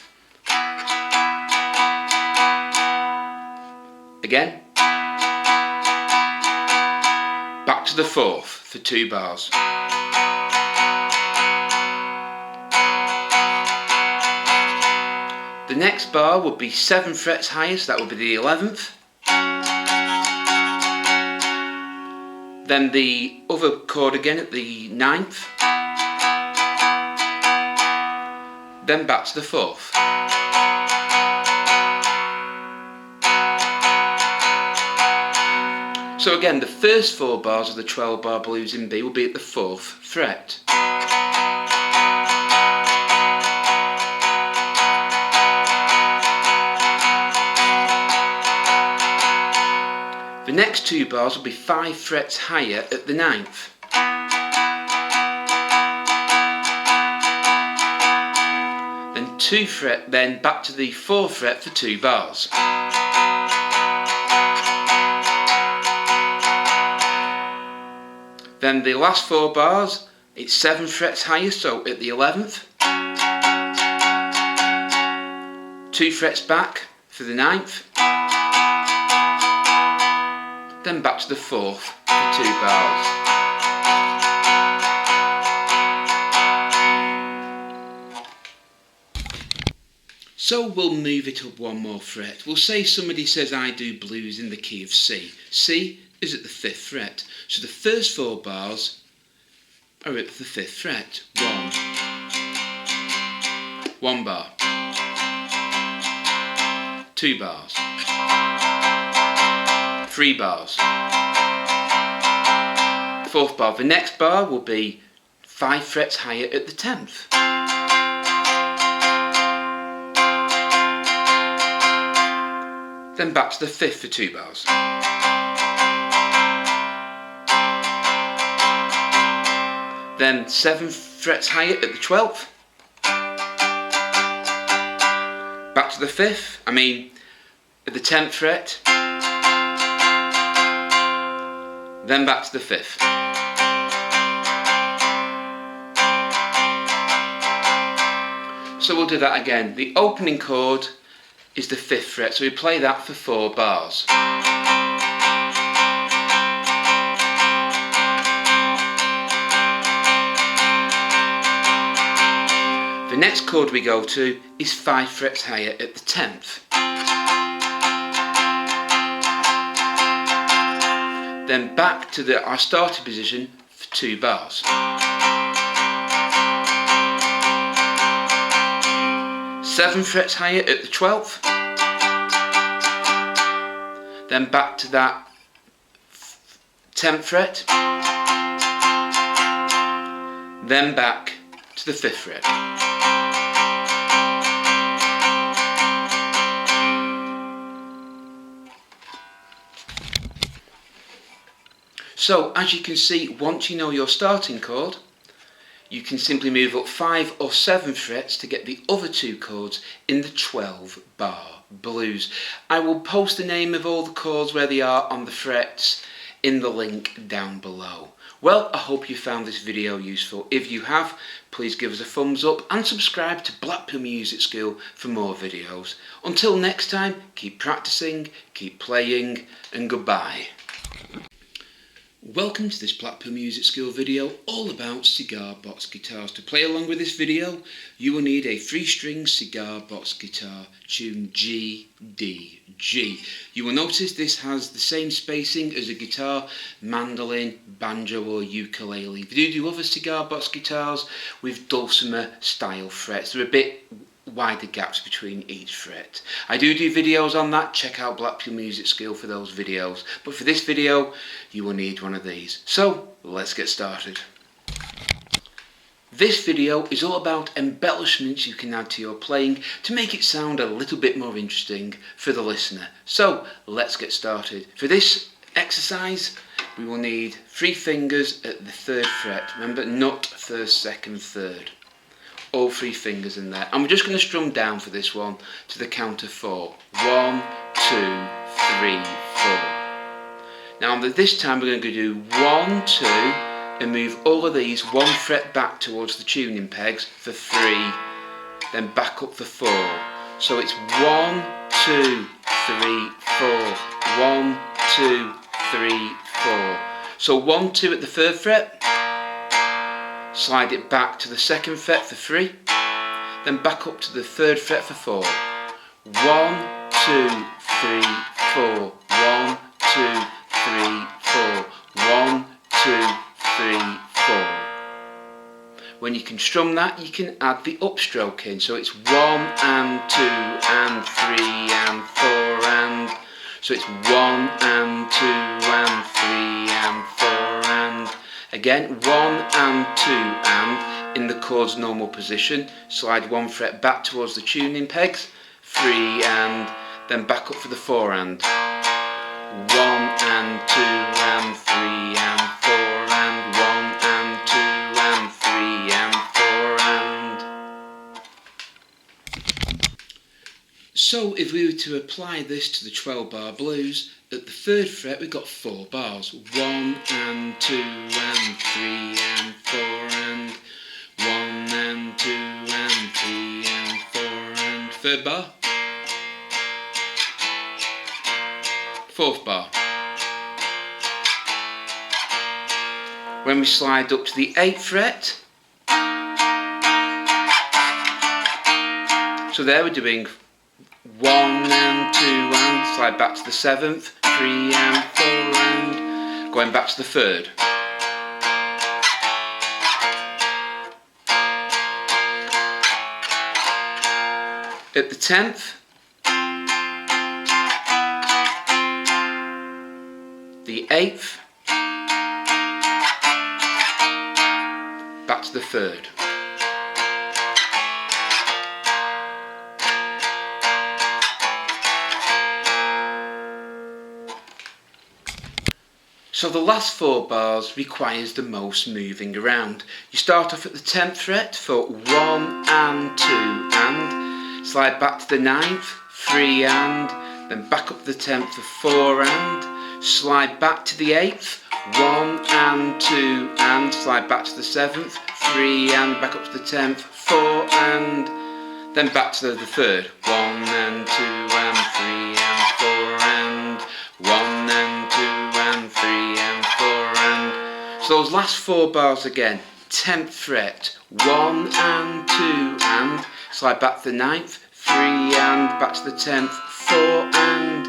Again, back to the 4th for 2 bars. The next bar would be 7 frets higher, so that would be the 11th. Then the other chord again at the 9th. Then back to the 4th. So again, the first 4 bars of the 12 bar blues in B will be at the 4th fret. The next 2 bars will be 5 frets higher at the 9th. Then 2 fret, then back to the 4th fret for 2 bars. Then the last 4 bars, it's 7 frets higher, so at the 11th. 2 frets back for the 9th. Then back to the 4th for 2 bars. So we'll move it up 1 more fret. We'll say somebody says I do blues in the key of C. C is at the 5th fret. So the first 4 bars are at the 5th fret. 1 bar. 2 bars. 3 bars. 4th bar. The next bar will be 5 frets higher at the 10th. Then back to the 5th for 2 bars. Then 7 frets higher at the 12th. Back to the 5th, at the 10th fret. Then back to the 5th. So we'll do that again. The opening chord is the 5th fret, so we play that for 4 bars. The next chord we go to is 5 frets higher at the 10th. Then back to our starting position for 2 bars. 7 frets higher at the 12th. Then back to that 10th fret. Then back to the 5th fret. So, as you can see, once you know your starting chord, you can simply move up 5 or 7 frets to get the other 2 chords in the 12 bar blues. I will post the name of all the chords where they are on the frets in the link down below. Well, I hope you found this video useful. If you have, please give us a thumbs up and subscribe to Blackpool Music School for more videos. Until next time, keep practicing, keep playing, and goodbye. Welcome to this Blackpool Music School video all about cigar box guitars. To play along with this video, you will need a 3-string cigar box guitar, tune G, D, G. You will notice this has the same spacing as a guitar, mandolin, banjo or ukulele. If you do other cigar box guitars with dulcimer style frets, they're a bit wider gaps between each fret. I do videos on that. Check out Blackpool Music School for those videos, but for this video you will need one of these. So let's get started. This video is all about embellishments you can add to your playing to make it sound a little bit more interesting for the listener. So let's get started. For this exercise we will need 3 fingers at the 3rd fret. Remember, not 1st, 2nd, 3rd. All 3 fingers in there, and we're just going to strum down for this one to the count of 4. 1, 2, 3, 4. Now this time we're going to do 1, 2, and move all of these 1 fret back towards the tuning pegs for 3, then back up for 4. So it's 1, 2, 3, 4, 1, 2, 3, 4. So 1, 2 at the 3rd fret, slide it back to the 2nd fret for 3, then back up to the 3rd fret for 4. 1, 2, 3, 4, 1, 2, 3, 4, 1, 2, 3, 4. When you can strum that, you can add the upstroke in. So it's 1 and 2 and 3 and 4 and. So it's 1 and 2 and 3 and 4 and. Again, 1 and 2 and in the chord's normal position. Slide 1 fret back towards the tuning pegs. 3 and, then back up for the 4 and. 1 and 2 and 3 and 4 and 1 and 2 and 3 and 4 and. So if we were to apply this to the 12-bar blues, at the 3rd fret we've got 4 bars. 1 and 2 and 3 and 4 and 1 and 2 and 3 and 4 and 3rd bar. 4th bar. When we slide up to the 8th fret, so there we're doing 1 and 2 and, slide back to the 7th, 3 and 4 and, going back to the 3rd. At the 10th, the 8th, back to the 3rd. So the last 4 bars requires the most moving around. You start off at the 10th fret for 1 and 2 and, slide back to the 9th, 3 and, then back up to the 10th for 4 and, slide back to the 8th, 1 and 2 and, slide back to the 7th, 3 and, back up to the 10th, 4 and, then back to the 3rd, 1 and 2 and 3 and 4 and, 1 and 2 and 3 and 4 and. So those last 4 bars again, 10th fret, 1 and 2 and, slide back to the 9th, 3 and, back to the 10th, 4 and,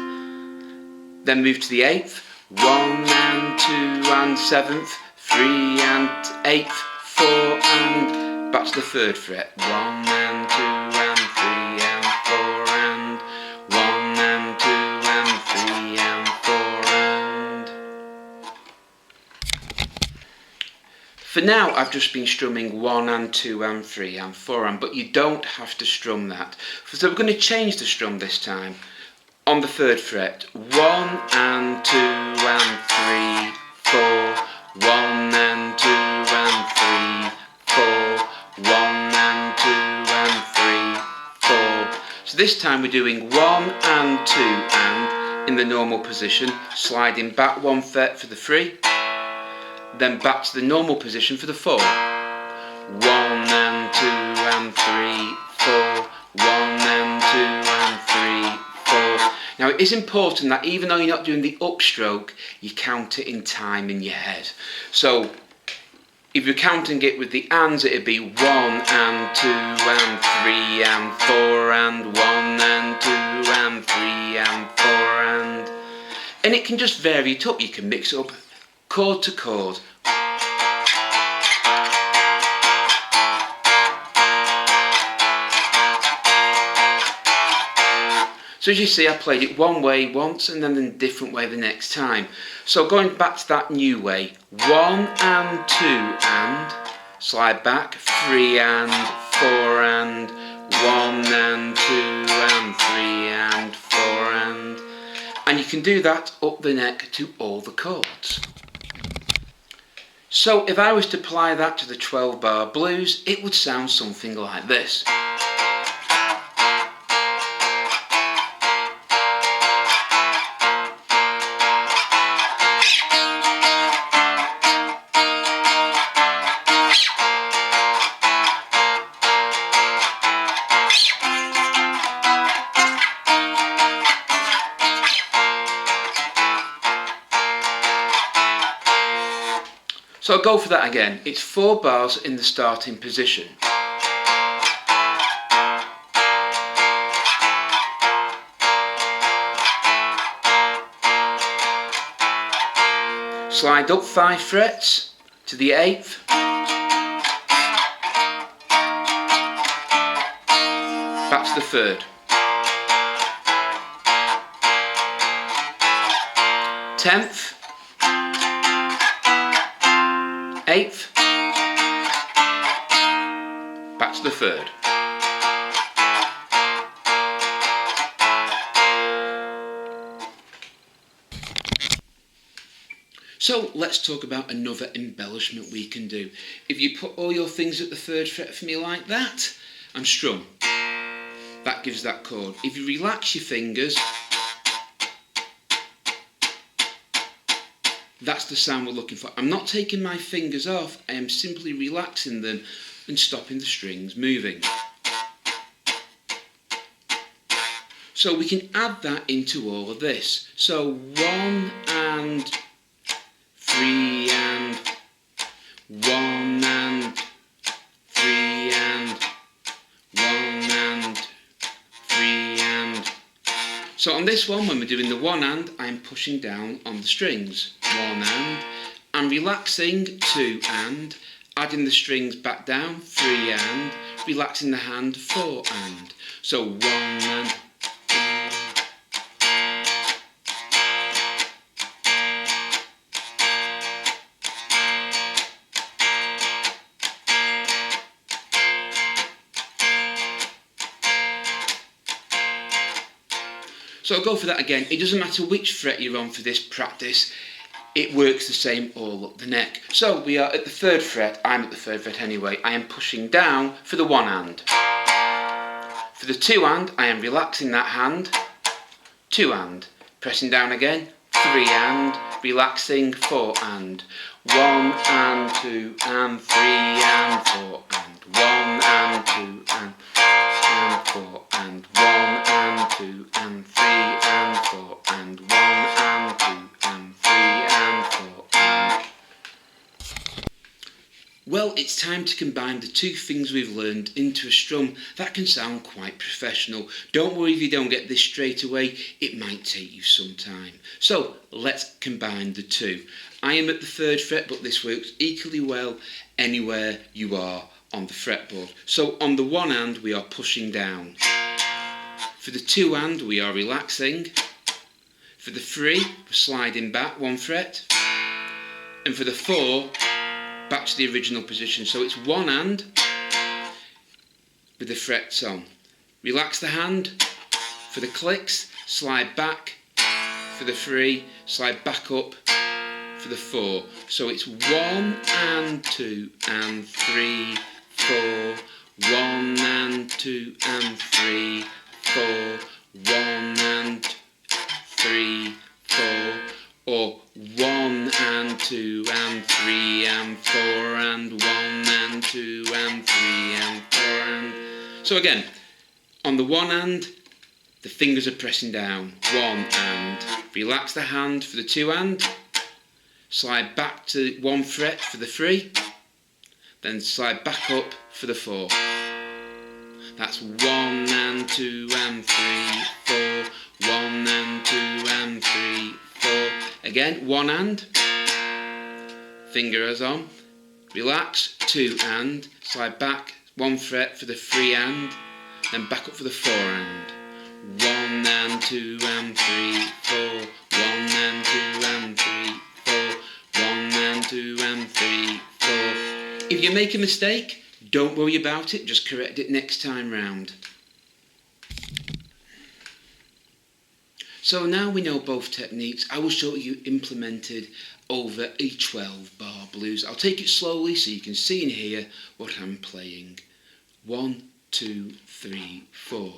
then move to the 8th, 1 and 2 and 7th, 3 and 8th, 4 and, back to the 3rd fret, 1 and 2 and 3 and 4 and, 1 and 2 and 3 and 4 and. For now I've just been strumming 1 and 2 and 3 and 4 and, but you don't have to strum that. So we're going to change the strum this time. On the 3rd fret, 1 and 2 and 3, 4, 1 and 2 and 3, 4, 1 and 2 and 3, 4. So this time we're doing 1 and 2 and in the normal position, sliding back 1 fret for the 3, then back to the normal position for the 4. 1 and 2 and 3, 4, 1 and 2 and 3, 4. Now it is important that even though you're not doing the upstroke, you count it in time in your head. So if you're counting it with the ands, it'd be 1 and 2 and 3 and 4 and 1 and 2 and 3 and 4 and it can just vary it up. You can mix it up chord to chord. So as you see, I played it one way once and then a different way the next time. So going back to that new way, 1 and 2 and, slide back, 3 and 4 and, 1 and 2 and 3 and 4 and you can do that up the neck to all the chords. So if I was to apply that to the 12-bar blues, it would sound something like this. So I'll go for that again. It's 4 bars in the starting position. Slide up 5 frets to the 8th. Back to the 3rd. 10th. 8th. Back to the 3rd. So let's talk about another embellishment we can do. If you put all your fingers at the 3rd fret for me like that, and strum, that gives that chord. If you relax your fingers, that's the sound we're looking for. I'm not taking my fingers off, I am simply relaxing them and stopping the strings moving. So we can add that into all of this. So 1 and 3 and 1 and 3 and 1 and 3 and. So on this one, when we're doing the 1 and, I'm pushing down on the strings. 1 and, I'm relaxing 2 and, adding the strings back down, 3 and, relaxing the hand, 4 and. So 1 and. So I'll go for that again. It doesn't matter which fret you're on for this practice, it works the same all up the neck. So we are at the 3rd fret, I'm at the 3rd fret anyway, I am pushing down for the 1 and. For the 2 and, I am relaxing that hand, 2 and, pressing down again, 3 and, relaxing, 4 and, 1 and 2 and 3 and 4 and, 1 and 2 and 4 and 1 and 2 and 3 and 4 and 1 and 2 and 3 and 4 and. Well, it's time to combine the 2 things we've learned into a strum that can sound quite professional. Don't worry if you don't get this straight away, it might take you some time. So let's combine the 2. I am at the 3rd fret, but this works equally well anywhere you are on the fretboard. So on the 1 and, we are pushing down. For the 2 and, we are relaxing. For the 3, we're sliding back 1 fret. And for the 4, back to the original position. So it's 1 and with the frets on. Relax the hand. For the clicks, slide back. For the 3, slide back up. For the 4. So it's 1 and 2 and 3, 4. 1 and 2 and 3, 4. 1 and 3, 4. Or 1 and 2 and 3 and 4 and 1 and 2 and 3 and 4 and. So again, on the 1 and, the fingers are pressing down. 1 and, relax the hand for the 2 and, slide back to 1 fret for the 3, then slide back up for the 4. That's 1 and 2 and 3, 4. 1 and 2 and 3, 4. Again, 1 and, finger is on, relax, 2 and, slide back 1 fret for the 3 and, then back up for the 4 and. 1 and 2 and 3, 4. 1 and 2 and 3, 4. 1 and 2 and 3, 4. If you make a mistake, don't worry about it, just correct it next time round. So now we know both techniques, I will show you implemented over a 12-bar blues. I'll take it slowly so you can see and hear what I'm playing. 1, 2, 3, 4.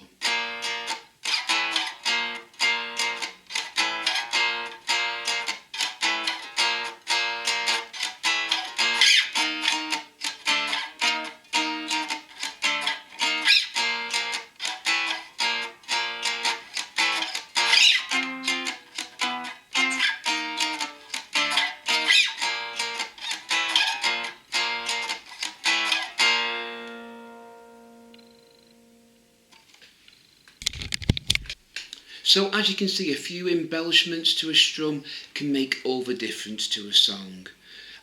So as you can see, a few embellishments to a strum can make all the difference to a song.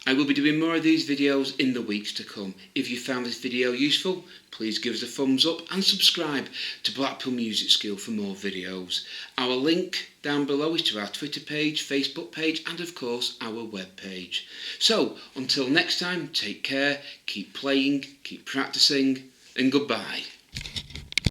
I will be doing more of these videos in the weeks to come. If you found this video useful, please give us a thumbs up and subscribe to Blackpool Music School for more videos. Our link down below is to our Twitter page, Facebook page and of course our web page. So until next time, take care, keep playing, keep practicing and goodbye.